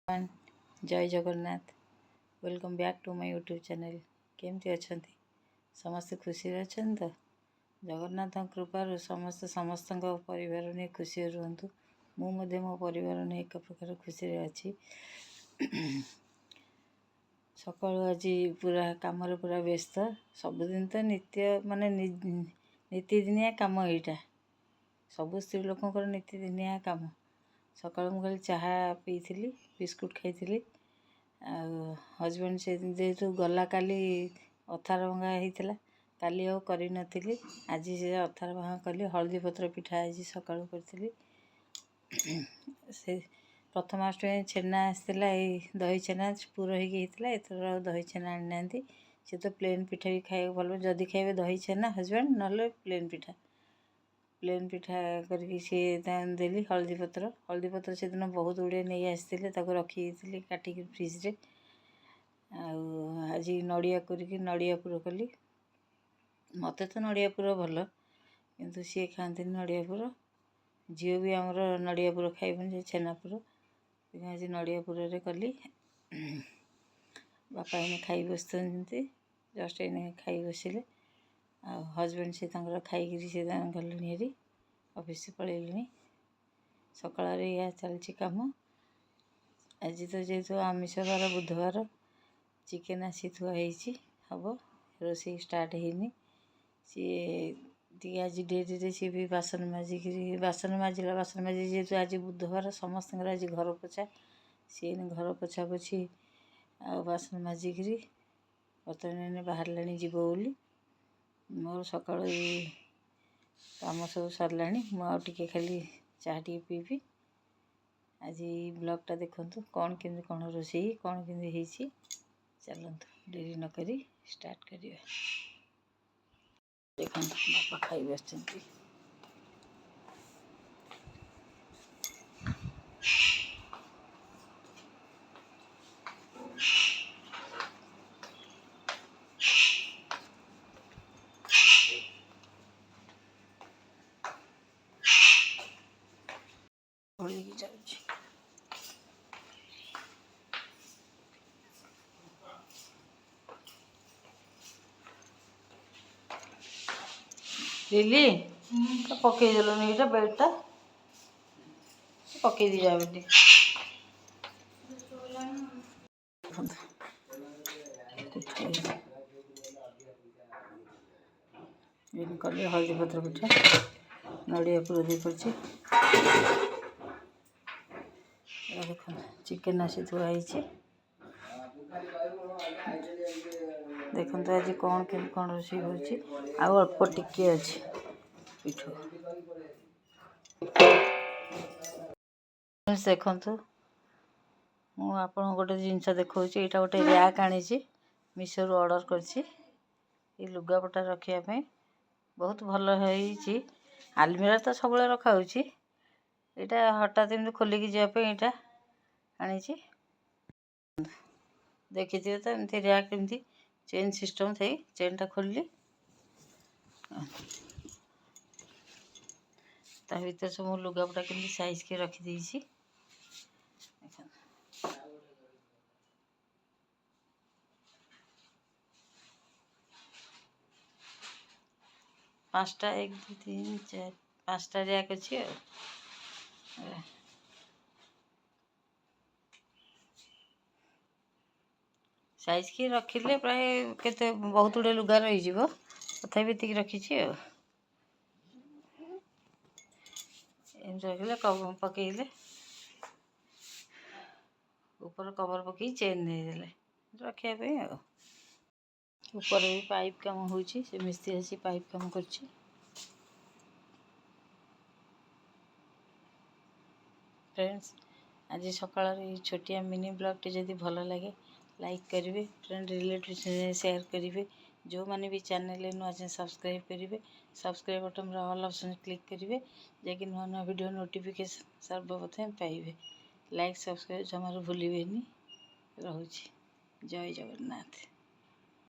जय Jagannath. Welcome back to my YouTube channel. केमती अछंती समस्ते खुशी अछंती तो जगन्नाथ कृपार समस्त परिवार नहीं खुशी रुहतु। मु मो परिवार नहीं एक प्रकार खुशी अच्छी। सकाळ आज पूरा कम पूरा व्यस्त सबुदिन तो नित्य माने नीतिदिनिया कम यहाँ सब स्त्री लोक नीतिदिनिया कम। सकाळ मु खाली चाहा पीली बिस्कुट खाई हजबैंड से जेहेतु गला काली अथार भंगा होता काली आउ करी नथिली आज से अथार भंगा कली हलदी पत्र पिठा आज सकाळु करी से प्रथमाष्टमी छेना आसला दही छेना पुर होता एथर दही छेना आनी ना सी तो प्लेन पिठा भी खाई भल जदि खाइबे दही छेना हजबैंड ना प्लेन पिठा करके सी देली हलदी पत्र से दिन बहुत गुड़े नहीं आसते रखी काटिक फ्रिज्रे आज नड़िया करके नड़िया पुर कली मत तो नड़िया पुर भल किंतु सी खाती नड़िया पुर झील भी आमर नड़िया पुर खाइबन छेनापुर आज नड़िया पुर कली बापा इन खाई बसते जस्ट इन खाई बसिले हजबैंड से खाई से गले हेरी ऑफिस पलैले सकाळ या चलती कम। आज तो जेहेतु आमिष बार बुधवार चिकेन आसी थुआई हम रोसे स्टार्ट होनी सी आज डेरी सी भी बासन माजिला जेहेतु आज बुधवार समस्त आज घर पोछा सी घर पोछा पोछी आ बासन माजिक बर्तमान बाहर जीव बोली मोर सकाळ कम सब सरला मुझे खाली चाह टी पीबी। आज ब्लॉगटा देखु कौन केमती कौन रोसे कौन केमती चलतु डेरी नक स्टार्ट करिए। देखो बापा खाई बस लिली तो पकई देलुन ये बेडटा पकई दी जा बेटी कल हल्दी पत्र पिठा नड़िया पुर दी पड़ी देख चिकेन आसी थुआई देखो आज कौन के कौन रोषे हो अल्प टिके अच्छे पिठ देखु मुझे गोटे जिनस देखा यहाँ गोटे रैक आनी मीशो ऑर्डर कर लुगापटा रखापी बहुत भल है। आलमीरा तो सब रखा यहाँ हठात एमती खोलिकी जावाई यहाँ आनी देखी थे तो एमती रैक एमती चेन सिस्टम थी चेनटा खोलि ता भर सब लुगापटा केमती साइज के रखी 5टा 1 2 3 4 5टा रैक अच्छी साइज की रखिले प्राय केते बहुत गुड़े लुगा रही तथा भी रखी रखिले पकईले ऊपर कवर पकई चेन देदेले रखापी ऊपर भी पाइप कम हो मिस्त्री आसी पाइप कम कर फ्रेंड्स आज सकाळ छोटिया मिनी ब्लॉग टी जदि भल लगे लाइक करेंगे फ्रेंड रिलेटिव शेयर करेंगे जो मैंने भी चैनल नुआ सब्सक्राइब करेंगे subscribe button all option click करेंगे जैकि नुआ नुआ वीडियो नोटिफिकेशन सर्वप्रथम पाइबे। लाइक सब्सक्राइब जमार भूलें रोचे। जय जगन्नाथ।